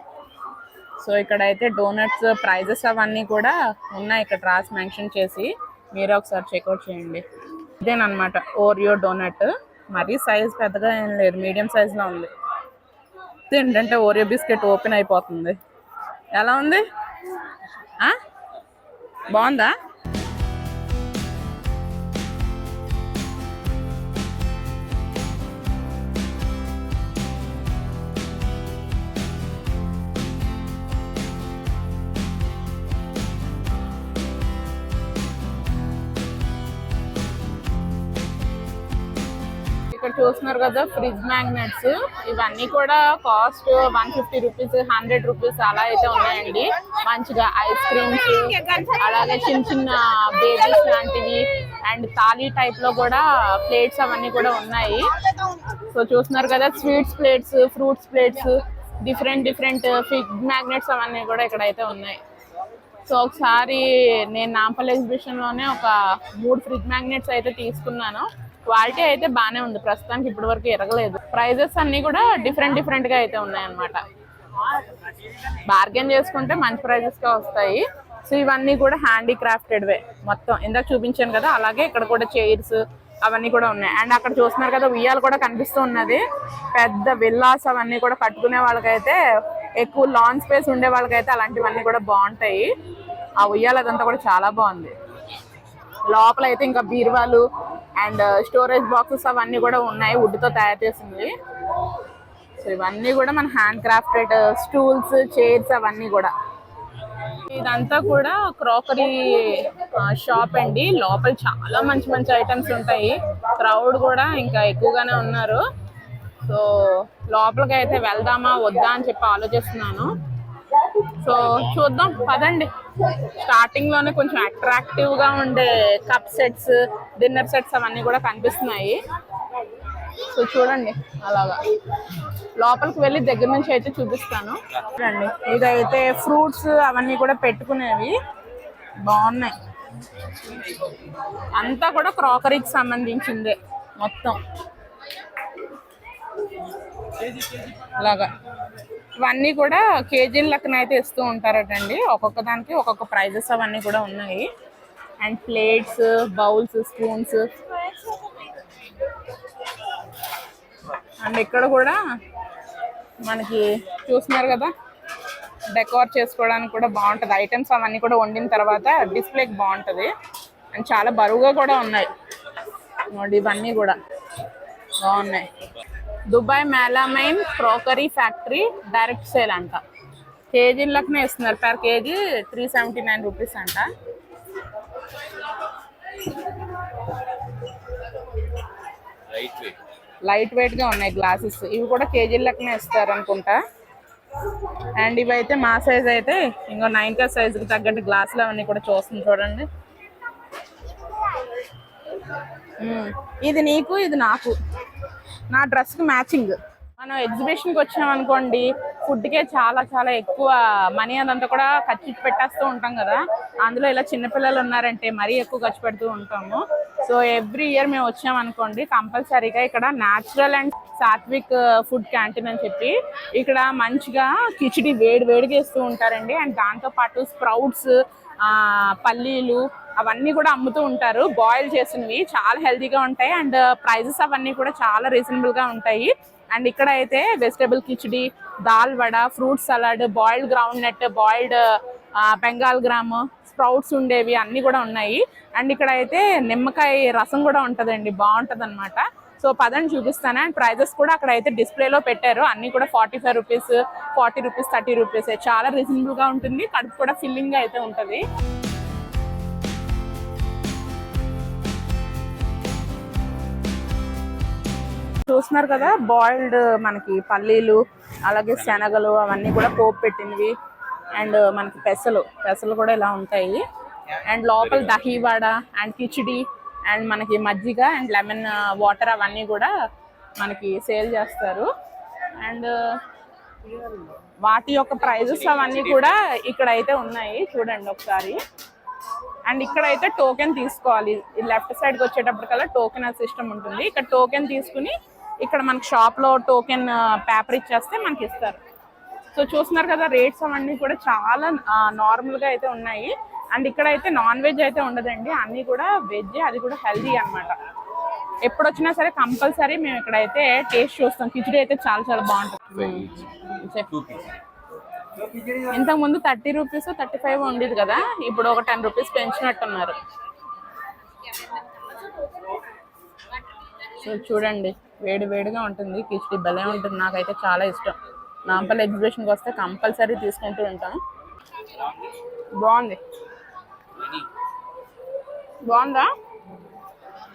సో ఇక్కడైతే డోనట్స్ ప్రైజెస్ అవన్నీ కూడా ఉన్నాయి ఇక్కడ రాసి మెన్షన్ చేసి, మీరే ఒకసారి చెక్అవుట్ చేయండి. ఇదేనమాట ఓరియో డోనట్. మరీ సైజ్ పెద్దగా ఏం లేదు, మీడియం సైజ్లో ఉంది. ఏంటంటే ఓరియో బిస్కెట్ ఓపెన్ అయిపోతుంది. ఎలా ఉంది, బాగుందా? ఇక్కడ చూస్తున్నారు కదా ఫ్రిడ్జ్ మ్యాగ్నెట్స్, ఇవన్నీ కూడా కాస్ట్ 150 రూపీస్ 100 రూపీస్ అలా అయితే ఉన్నాయండి. మంచిగా ఐస్ క్రీమ్స్, అలాగే చిన్న చిన్న బేబీస్ లాంటివి అండ్ థాలీ టైప్ లో కూడా ప్లేట్స్ అవన్నీ కూడా ఉన్నాయి. సో చూస్తున్నారు కదా sweets plates, fruits plates, different fridge magnets అవన్నీ కూడా ఇక్కడ అయితే ఉన్నాయి. సో ఒకసారి నేను నాంపల్లి ఎగ్జిబిషన్ లోనే ఒక 3 ఫ్రిడ్జ్ మ్యాగ్నెట్స్ అయితే తీసుకున్నాను. క్వాలిటీ అయితే బాగానే ఉంది, ప్రస్తుతానికి ఇప్పటి వరకు ఎరగలేదు. ప్రైజెస్ అన్ని కూడా డిఫరెంట్ గా అయితే ఉన్నాయన్నమాట. బార్గెన్ చేసుకుంటే మంచి ప్రైజెస్ గా వస్తాయి. సో ఇవన్నీ కూడా హ్యాండీక్రాఫ్టెడ్ వే మొత్తం, ఇందాక చూపించాను కదా అలాగే ఇక్కడ కూడా చైర్స్ అవన్నీ కూడా ఉన్నాయి. అండ్ అక్కడ చూస్తున్నారు కదా ఉయ్యాలు కూడా కనిపిస్తూ ఉన్నది. పెద్ద విల్లాస్ అవన్నీ కూడా కట్టుకునే వాళ్ళకైతే, ఎక్కువ లాన్ స్పేస్ ఉండే వాళ్ళకైతే అలాంటివన్నీ కూడా బాగుంటాయి. ఆ ఉయ్యాలు అదంతా కూడా చాలా బాగుంది. లోపల అయితే ఇంకా బీరువాలు అండ్ స్టోరేజ్ బాక్సెస్ అవన్నీ కూడా ఉన్నాయి, వుడ్ తో తయారు చేసింది. సో ఇవన్నీ కూడా మన హ్యాండ్ క్రాఫ్టెడ్ స్టూల్స్, చైర్స్ అవన్నీ కూడా. ఇదంతా కూడా క్రాకరీ షాప్ అండి. లోపల చాలా మంచి ఐటమ్స్ ఉంటాయి. క్రౌడ్ కూడా ఇంకా ఎక్కువగానే ఉన్నారు. సో లోపలికి అయితే వెళ్దామా వద్దా అని చెప్పి ఆలోచిస్తున్నాను. సో చూద్దాం పదండి. స్టార్టింగ్ లోనే కొంచెం అట్రాక్టివ్ గా ఉండే కప్ సెట్స్, డిన్నర్ సెట్స్ అవన్నీ కూడా కనిపిస్తున్నాయి. సో చూడండి అలాగా లోపలికి వెళ్ళి దగ్గర నుంచి అయితే చూపిస్తాను. చూడండి ఇదైతే ఫ్రూట్స్ అవన్నీ కూడా పెట్టుకునేవి బాగున్నాయి. అంతా కూడా క్రాకరీకి సంబంధించిందే మొత్తం. అలాగా ఇవన్నీ కూడా కేజీల లెక్కన అయితే ఇస్తూ ఉంటారటండి. ఒక్కొక్క దానికి ఒక్కొక్క ప్రైజెస్ అవన్నీ కూడా ఉన్నాయి. And plates, bowls, spoons, and ఇక్కడ కూడా మనకి చూస్తున్నారు కదా డెకోర్ చేసుకోవడానికి కూడా బాగుంటుంది. ఐటమ్స్ అవన్నీ కూడా వండిన తర్వాత డిస్ప్లేకి బాగుంటుంది. అండ్ చాలా బరువుగా కూడా ఉన్నాయి. ఇవన్నీ కూడా బాగున్నాయి. Dubai melamine crockery factory direct sale అంట. కేజీలకునే ఇస్తున్నారు. పర్ కేజీ 379 రూపీస్ అంట. లైట్ వెయిట్ గా ఉన్నాయి గ్లాసెస్. ఇవి కూడా కేజీల లెక్కనే ఇస్తారు అనుకుంటా. అండ్ ఇవైతే మా సైజ్ అయితే ఇంకో 9 క్లాస్ సైజుకి తగ్గట్టు గ్లాసులు అవన్నీ కూడా చూస్తుంది చూడండి. ఇది నీకు, ఇది నాకు, నా డ్రెస్కి మ్యాచింగ్. మనం ఎగ్జిబిషన్కి వచ్చాం అనుకోండి, ఫుడ్కే చాలా ఎక్కువ మనీ అదంతా కూడా ఖర్చు పెట్టేస్తూ ఉంటాం కదా. అందులో ఇలా చిన్నపిల్లలు ఉన్నారంటే మరీ ఎక్కువ ఖర్చు పెడుతూ ఉంటాము. సో ఎవ్రీ ఇయర్ మేము వచ్చామనుకోండి కంపల్సరీగా ఇక్కడ natural and sattvic food canteen అని చెప్పి ఇక్కడ మంచిగా కిచిడి వేడిగా ఇస్తూ ఉంటారండి. అండ్ దాంతోపాటు స్ప్రౌట్స్, పల్లీలు అవన్నీ కూడా అమ్ముతూ ఉంటారు. బాయిల్ చేసినవి చాలా హెల్తీగా ఉంటాయి. అండ్ ప్రైజెస్ అవన్నీ కూడా చాలా రీజనబుల్ గా ఉంటాయి. అండ్ ఇక్కడ అయితే vegetable khichdi, dal vada, fruit salad, boiled groundnut, boiled Bengal gram, sprouts ఉండేవి అన్నీ కూడా ఉన్నాయి. అండ్ ఇక్కడ అయితే నిమ్మకాయ రసం కూడా ఉంటుందండి, బాగుంటుంది అనమాట. సో పదండి చూపిస్తాను. అండ్ ప్రైజెస్ కూడా అక్కడ అయితే డిస్ప్లేలో పెట్టారు. అన్నీ కూడా 45 రూపీస్, 40 రూపీస్, 30 రూపీస్. చాలా రీజనబుల్ గా ఉంటుంది. కడుపు కూడా ఫిల్లింగ్ గా అయితే ఉంటుంది. చూస్తున్నారు కదా బాయిల్డ్ మనకి పల్లీలు, అలాగే శనగలు అవన్నీ కూడా పోపు పెట్టినవి. అండ్ మనకి పెసలు కూడా ఇలా ఉంటాయి. అండ్ లోపల దహీవాడ అండ్ కిచిడి అండ్ మనకి మజ్జిగ అండ్ లెమన్ వాటర్ అవన్నీ కూడా మనకి సేల్ చేస్తారు. అండ్ వాటి యొక్క ప్రైజెస్ అవన్నీ కూడా ఇక్కడ అయితే ఉన్నాయి చూడండి ఒకసారి. అండ్ ఇక్కడ అయితే టోకెన్ తీసుకోవాలి. లెఫ్ట్ సైడ్కి వచ్చేటప్పటికల్లా టోకెన్ సిస్టమ్ ఉంటుంది. ఇక్కడ టోకెన్ తీసుకుని ఇక్కడ మనకి షాప్లో టోకెన్ పేపర్ ఇచ్చేస్తే మనకి ఇస్తారు. సో చూస్తున్నారు కదా రేట్స్ అవన్నీ కూడా చాలా నార్మల్గా అయితే ఉన్నాయి. అండ్ ఇక్కడ అయితే నాన్ వెజ్ అయితే ఉండదండి, అన్నీ కూడా వెజ్, అది కూడా హెల్దీ అనమాట. ఎప్పుడు వచ్చినా సరే కంపల్సరీ మేము ఇక్కడ అయితే టేస్ట్ చూస్తాం. కిచిడి అయితే చాలా బాగుంటుంది. ఇంతకుముందు 30 రూపీస్ 35 ఉండేది కదా, ఇప్పుడు ఒక 10 రూపీస్ పెంచినట్టున్నారు. సో చూడండి వేడిగా ఉంటుంది. కిచిడి భలే ఉంటుంది, నాకైతే చాలా ఇష్టం. నాంపల్లి ఎగ్జిబిషన్కి వస్తే కంపల్సరీ తీసుకుంటూ ఉంటాం. బాగుందా?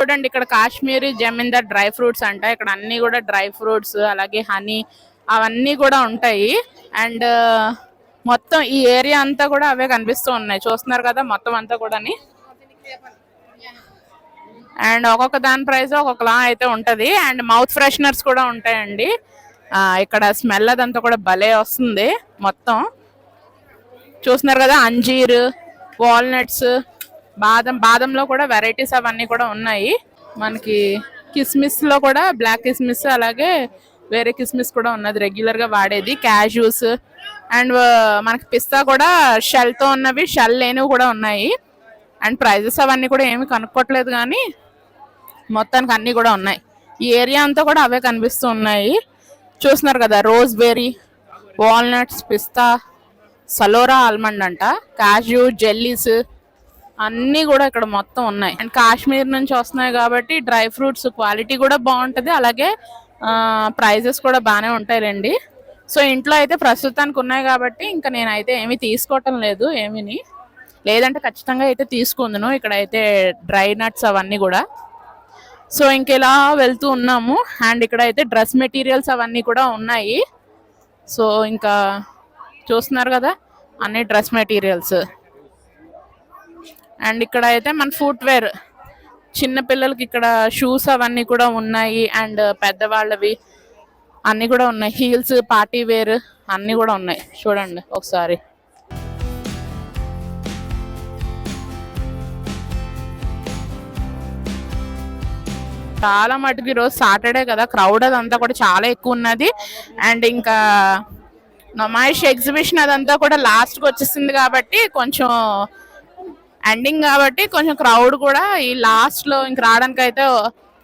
చూడండి ఇక్కడ కాశ్మీరీ జమీందార్ డ్రై ఫ్రూట్స్ అంట. ఇక్కడ అన్ని కూడా డ్రై ఫ్రూట్స్ అలాగే హనీ అవన్నీ కూడా ఉంటాయి. అండ్ మొత్తం ఈ ఏరియా అంతా కూడా అవే కనిపిస్తూ ఉన్నాయి. చూస్తున్నారు కదా మొత్తం అంతా కూడా. అండ్ ఒక్కొక్క దాని ప్రైస్ ఒక్కొక్కలా అయితే ఉంటది. అండ్ మౌత్ ఫ్రెషనర్స్ కూడా ఉంటాయండి. ఇక్కడ స్మెల్ అదంతా కూడా భలే వస్తుంది. మొత్తం చూస్తున్నారు కదా అంజీర్, వాల్నట్స్, బాదంలో కూడా వెరైటీస్ అవన్నీ కూడా ఉన్నాయి. మనకి కిస్మిస్ లో కూడా బ్లాక్ కిస్మిస్ అలాగే వేరే కిస్మిస్ కూడా ఉన్నది రెగ్యులర్ గా వాడేది. క్యాష్యూస్ అండ్ మనకి పిస్తా కూడా షెల్ తో ఉన్నవి, షెల్ లేనివి కూడా ఉన్నాయి. అండ్ ప్రైజెస్ అవన్నీ కూడా ఏమి కనుక్కోవట్లేదు కానీ మొత్తానికి అన్ని కూడా ఉన్నాయి. ఈ ఏరియా అంతా కూడా అవే కనిపిస్తూ ఉన్నాయి. చూస్తున్నారు కదా రోజ్ బెర్రీ, వాల్నట్స్, పిస్తా, సలోరా ఆల్మండ్ అంట, కాజు, జెల్లీస్ అన్నీ కూడా ఇక్కడ మొత్తం ఉన్నాయి. అండ్ కాశ్మీర్ నుంచి వస్తున్నాయి కాబట్టి డ్రై ఫ్రూట్స్ క్వాలిటీ కూడా బాగుంటుంది. అలాగే ప్రైజెస్ కూడా బాగానే ఉంటాయిలేండి. సో ఇంట్లో అయితే ప్రస్తుతానికి ఉన్నాయి కాబట్టి ఇంకా నేనైతే ఏమీ తీసుకోవటం లేదు. ఏమీని లేదంటే ఖచ్చితంగా అయితే తీసుకుందును. ఇక్కడైతే డ్రై నట్స్ అవన్నీ కూడా. సో ఇంకెలా వెళ్తూ ఉన్నాము. అండ్ ఇక్కడ అయితే డ్రెస్ మెటీరియల్స్ అవన్నీ కూడా ఉన్నాయి. సో ఇంకా చూస్తున్నారు కదా అన్ని డ్రెస్ మెటీరియల్స్. అండ్ ఇక్కడ అయితే మన ఫుట్వేర్ చిన్న పిల్లలకి ఇక్కడ షూస్ అవన్నీ కూడా ఉన్నాయి. అండ్ పెద్దవాళ్ళవి అన్నీ కూడా ఉన్నాయి. హీల్స్, పార్టీ వేర్ అన్నీ కూడా ఉన్నాయి. చూడండి ఒకసారి. చాలా మటుకు ఈరోజు సాటర్డే కదా, క్రౌడ్ అదంతా కూడా చాలా ఎక్కువ ఉన్నది. అండ్ ఇంకా నమాయిష్ ఎగ్జిబిషన్ అదంతా కూడా లాస్ట్కి వచ్చేసింది కాబట్టి కొంచెం ఎండింగ్ కాబట్టి కొంచెం క్రౌడ్ కూడా ఈ లాస్ట్లో ఇంక రావడానికి అయితే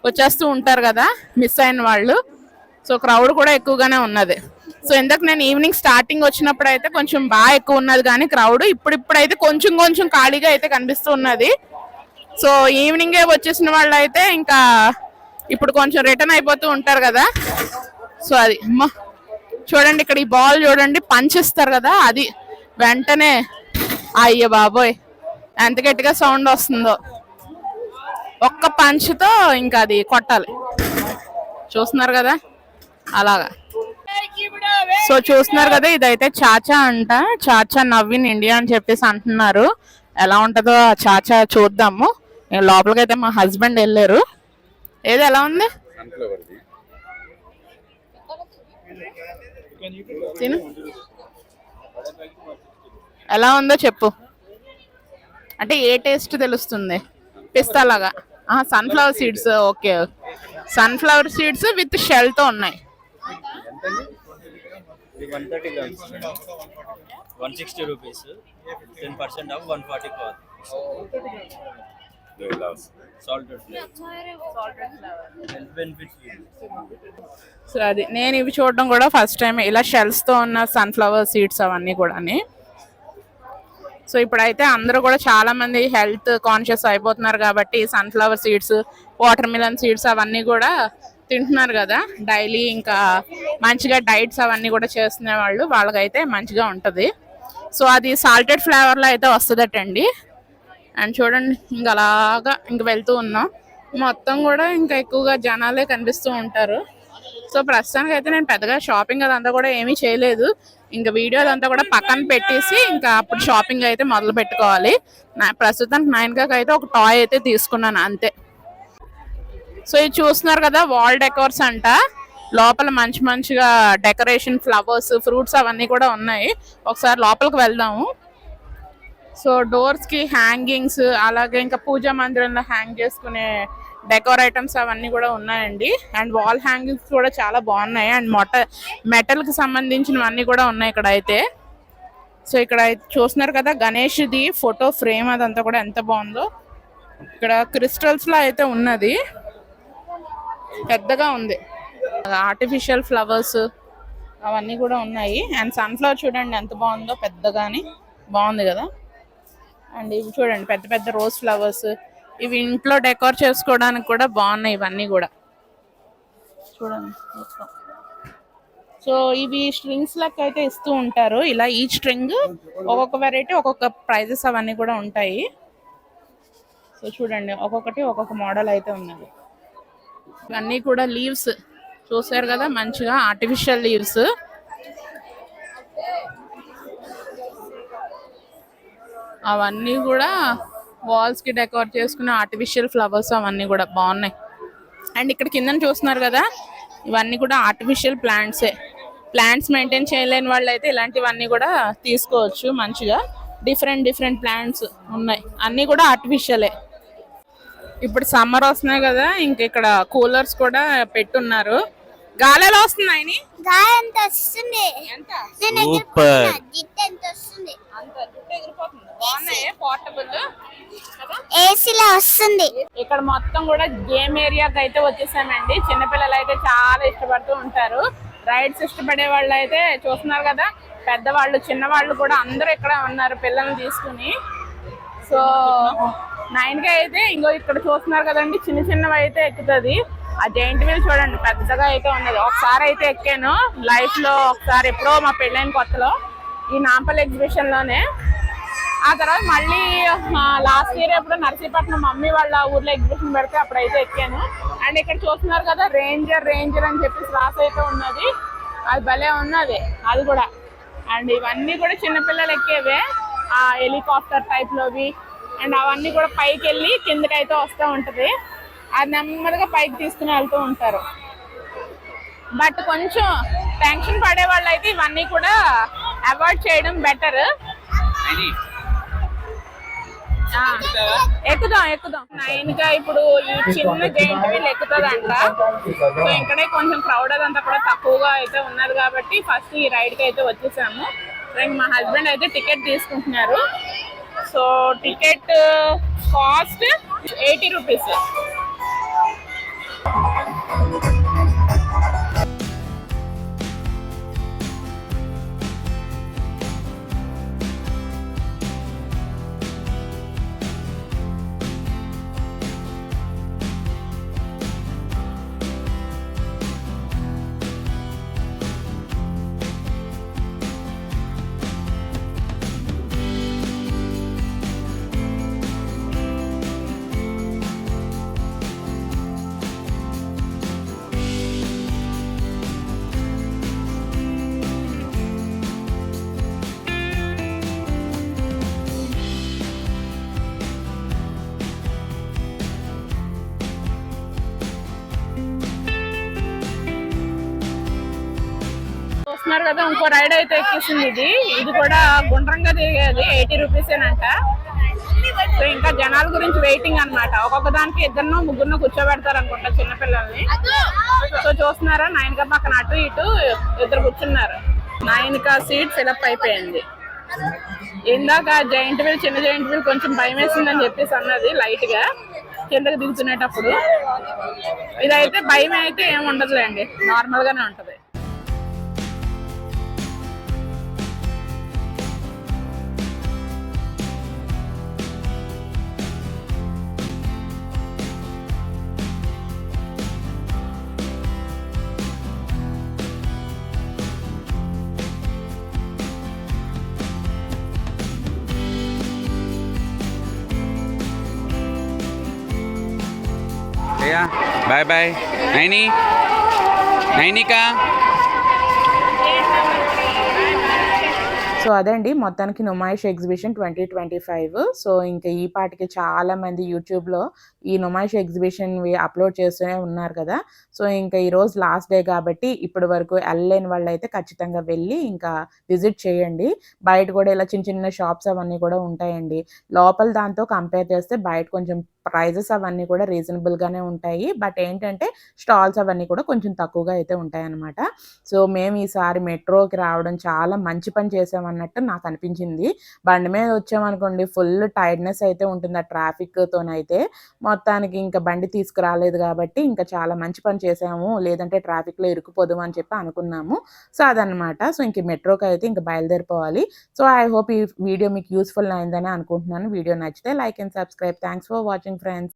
వచ్చేస్తూ ఉంటారు కదా మిస్ అయిన వాళ్ళు. సో క్రౌడ్ కూడా ఎక్కువగానే ఉన్నది. సో ఇందాక నేను ఈవినింగ్ స్టార్టింగ్ వచ్చినప్పుడు అయితే కొంచెం బాగా ఎక్కువ ఉన్నది కానీ క్రౌడ్ ఇప్పుడైతే కొంచెం కొంచెం ఖాళీగా అయితే కనిపిస్తూ ఉన్నది. సో ఈవినింగే వచ్చేసిన వాళ్ళు అయితే ఇంకా ఇప్పుడు కొంచెం రిటర్న్ అయిపోతూ ఉంటారు కదా. సో అది చూడండి ఇక్కడ ఈ బాల్ చూడండి పంచ్ ఇస్తారు కదా, అది వెంటనే అయ్య బాబోయ్ ఎంత గట్టిగా సౌండ్ వస్తుందో. ఒక్క పంచ్తో ఇంకా అది కొట్టాలి. చూస్తున్నారు కదా అలాగా. సో చూస్తున్నారు కదా ఇదైతే చాచా అంట. చాచా నవ్విన్ ఇండియా అని చెప్పేసి అంటున్నారు. ఎలా ఉంటుందో ఆ చాచా చూద్దాము. లోపలికి అయితే మా హస్బెండ్ వెళ్ళారు. ఏది ఎలా ఉంది తిను, ఎలా ఉందో చెప్పు. అంటే ఏ టేస్ట్ తెలుస్తుంది? పిస్తా లాగా. Sunflower seeds. Okay, sunflower seeds with shell తో ఉన్నాయి. 160 rupees, 10% off, 140 per. Salted health benefits. So అది నేను ఇవి చూడడం కూడా ఫస్ట్ టైం, ఇలా షెల్స్ తో ఉన్న సన్ఫ్లవర్ సీడ్స్ అవన్నీ కూడా. సో ఇప్పుడైతే అందరూ కూడా చాలా మంది హెల్త్ కాన్షియస్ అయిపోతున్నారు కాబట్టి sunflower seeds, water melon seeds అవన్నీ కూడా తింటున్నారు కదా డైలీ. ఇంకా మంచిగా డైట్స్ అవన్నీ కూడా చేస్తున్న వాళ్ళకైతే మంచిగా ఉంటుంది. సో అది సాల్టెడ్ ఫ్లేవర్లో అయితే వస్తుందటండి. అండ్ చూడండి ఇంక అలాగా ఇంక వెళ్తూ ఉన్నాం. మొత్తం కూడా ఇంకా ఎక్కువగా జనాలే కనిపిస్తూ ఉంటారు. సో ప్రస్తుతానికి అయితే నేను పెద్దగా షాపింగ్ అదంతా కూడా ఏమీ చేయలేదు. ఇంకా వీడియో అదంతా కూడా పక్కన పెట్టేసి ఇంకా అప్పుడు షాపింగ్ అయితే మొదలు పెట్టుకోవాలి. ప్రస్తుతానికి 9Kకి అయితే ఒక టాయ్ అయితే తీసుకున్నాను అంతే. సో ఇది చూస్తున్నారు కదా వాల్ డెకోర్స్ అంట. లోపల మంచిగా డెకరేషన్, ఫ్లవర్స్, ఫ్రూట్స్ అవన్నీ కూడా ఉన్నాయి. ఒకసారి లోపలికి వెళ్దాము. సో డోర్స్ కి హ్యాంగింగ్స్, అలాగే ఇంకా పూజా మందిరంలో హ్యాంగ్ చేసుకునే డెకోర్ ఐటమ్స్ అవన్నీ కూడా ఉన్నాయండి. అండ్ వాల్ హ్యాంగింగ్స్ కూడా చాలా బాగున్నాయి. అండ్ మెటల్ కి సంబంధించినవన్నీ కూడా ఉన్నాయి ఇక్కడ అయితే. సో ఇక్కడ చూస్తున్నారు కదా గణేష్ది ఫోటో ఫ్రేమ్ అదంతా కూడా ఎంత బాగుందో. ఇక్కడ క్రిస్టల్స్ లో అయితే ఉన్నది, పెద్దగా ఉంది. ఆర్టిఫిషియల్ ఫ్లవర్స్ అవన్నీ కూడా ఉన్నాయి. అండ్ సన్ఫ్లవర్ చూడండి ఎంత బాగుందో, పెద్దగాని బాగుంది కదా. అండ్ ఇవి చూడండి పెద్ద పెద్ద రోజ్ ఫ్లవర్స్, ఇవి ఇంట్లో డెకోర్ చేసుకోవడానికి కూడా బాగున్నాయి ఇవన్నీ కూడా చూడండి. సో ఇవి స్ట్రింగ్స్ లెక్క అయితే ఇస్తూ ఉంటారు. ఇలా ఈ స్ట్రింగ్ ఒక్కొక్క వెరైటీ, ఒక్కొక్క ప్రైజెస్ అవన్నీ కూడా ఉంటాయి. సో చూడండి ఒక్కొక్కటి ఒక్కొక్క మోడల్ అయితే ఉన్నది. ఇవన్నీ కూడా లీవ్స్ చూసారు కదా, మంచిగా ఆర్టిఫిషియల్ లీవ్స్. అవన్నీ కూడా వాల్స్ కి డెకరేట్ చేసుకున్న ఆర్టిఫిషియల్ ఫ్లవర్స్ అవన్నీ కూడా బాగున్నాయి. అండ్ ఇక్కడ కింద చూస్తున్నారు కదా, ఇవన్నీ కూడా ఆర్టిఫిషియల్ ప్లాంట్సే. ప్లాంట్స్ మెయింటైన్ చేయలేని వాళ్ళు అయితే ఇలాంటివన్నీ కూడా తీసుకోవచ్చు. మంచిగా డిఫరెంట్ డిఫరెంట్ ప్లాంట్స్ ఉన్నాయి, అన్నీ కూడా ఆర్టిఫిషియలే. ఇప్పుడు సమ్మర్ వస్తున్నాయి కదా, ఇంక ఇక్కడ కూలర్స్ కూడా పెట్టున్నారు. గాలి ఎలా వస్తున్నాయి? గాలి ఎంత వస్తుంది? ఎంత? నేను సూపర్. ఎగిరిపోతున్నా. జిట్టు ఎంత వస్తుంది? అంత జుట్టు ఎగిరిపోతుంది. బాగున్నాయి, పోర్టబుల్ కదా. ఏసీలో వస్తుంది. ఇక్కడ మొత్తం కూడా గేమ్ ఏరియాకి అయితే వచ్చేసామండి. చిన్నపిల్లలు అయితే చాలా ఇష్టపడుతూ ఉంటారు. రైడ్స్ ఇష్టపడే వాళ్ళు అయితే చూస్తున్నారు కదా, పెద్దవాళ్ళు చిన్నవాళ్ళు కూడా అందరూ ఇక్కడ ఉన్నారు పిల్లల్ని తీసుకుని. సో 9కి అయితే ఇంకో ఇక్కడ చూస్తున్నారు కదండి, చిన్న చిన్నవి అయితే ఎక్కుతుంది. ఆ జైంట్ వీల్ చూడండి పెద్దగా అయితే ఉన్నది. ఒకసారి అయితే ఎక్కాను లైఫ్ లో, ఒకసారి ఎప్పుడో మా పెళ్ళైన కొత్తలో ఈ నాంపల్లి ఎగ్జిబిషన్ లోనే. ఆ తర్వాత మళ్ళీ లాస్ట్ ఇయర్ ఎప్పుడు నర్సీపట్నం మమ్మీ వాళ్ళ ఊర్లో ఎగ్జిబిషన్ పెడితే అప్పుడైతే ఎక్కాను. అండ్ ఇక్కడ చూస్తున్నారు కదా, రేంజర్ అని చెప్పేసి రాసి అయితే ఉన్నది. అది భలే ఉన్నది అది కూడా. అండ్ ఇవన్నీ కూడా చిన్నపిల్లలు ఎక్కేవే, ఆ హెలికాప్టర్ టైప్ లోవి. అండ్ అవన్నీ కూడా పైకి వెళ్ళి కిందకి అయితే వస్తూ ఉంటది. అది నెమ్మదిగా పైకి తీసుకుని వెళ్తూ ఉంటారు. బట్ కొంచెం టెన్షన్ పడే వాళ్ళు అయితే ఇవన్నీ కూడా అవాయిడ్ చేయడం బెటర్. ఎక్కుదాం 9గా ఇప్పుడు ఈ చిన్న జైంట్ వీల్ ఎక్కుతుందంట. సో ఇక్కడే కొంచెం క్రౌడ్ అదంతా కూడా తక్కువగా అయితే ఉన్నది కాబట్టి ఫస్ట్ ఈ రైడ్ కి అయితే వచ్చేసాము. మా హస్బెండ్ అయితే టికెట్ తీసుకుంటున్నారు. So ticket cost 80 rupees. చూస్తున్నారు కదా, ఇంకో రైడ్ అయితే ఎక్కేసింది. ఇది కూడా గుండ్రంగా తిరిగేది 80 రూపీసేనంట. సో ఇంకా జనాల గురించి వెయిటింగ్ అన్నమాట. ఒక్కొక్క దానికి 2-3 కూర్చోబెడతారు అనుకుంటా చిన్నపిల్లల్ని. సో చూస్తున్నారా, 9గా పక్కన అటు ఇటు 2 కూర్చున్నారు. 9గా సీట్ ఫిలప్ అయిపోయింది. ఇందాక జైంట్ వీల్, చిన్న జైంట్ వీల్ కొంచెం భయం వేసిందని చెప్పేసి అన్నది లైట్ గా కిందకి దిగుతున్నప్పుడు. ఇదైతే భయం అయితే ఏమి ఉండదులేండి, నార్మల్ గానే ఉంటది. Bye bye Nainika. సో అదండి మొత్తానికి నుమాయిష్ ఎగ్జిబిషన్ 2025. సో ఇంకా ఈ పాటికి చాలా మంది యూట్యూబ్లో ఈ నుమాయిష్ ఎగ్జిబిషన్ అప్లోడ్ చేస్తూనే ఉన్నారు కదా. సో ఇంకా ఈరోజు లాస్ట్ డే కాబట్టి ఇప్పటి వరకు వెళ్ళలేని వాళ్ళు అయితే ఖచ్చితంగా వెళ్ళి ఇంకా విజిట్ చేయండి. బయట కూడా ఇలా చిన్న చిన్న షాప్స్ అవన్నీ కూడా ఉంటాయండి. లోపల దాంతో కంపేర్ చేస్తే బయట కొంచెం ప్రైజెస్ అవన్నీ కూడా రీజనబుల్గానే ఉంటాయి. బట్ ఏంటంటే స్టాల్స్ అవన్నీ కూడా కొంచెం తక్కువగా అయితే ఉంటాయన్నమాట. సో మేము ఈసారి మెట్రోకి రావడం చాలా మంచి పని చేసామన్నట్టు నాకు అనిపించింది. బండి మీద వచ్చామనుకోండి ఫుల్ టైర్డ్నెస్ అయితే ఉంటుంది ఆ ట్రాఫిక్తోనైతే. మొత్తానికి ఇంకా బండి తీసుకురాలేదు కాబట్టి ఇంకా చాలా మంచి పని చేసాము, లేదంటే ట్రాఫిక్లో ఇరుక్కుపోదాం అని చెప్పి అనుకున్నాము. సో అదనమాట. సో ఇంక మెట్రోకి అయితే ఇంకా బయలుదేరిపోవాలి. సో ఐ హోప్ ఈ వీడియో మీకు యూస్ఫుల్ అయిందని అనుకుంటున్నాను. వీడియో నచ్చితే like and subscribe. Thanks for watching friends.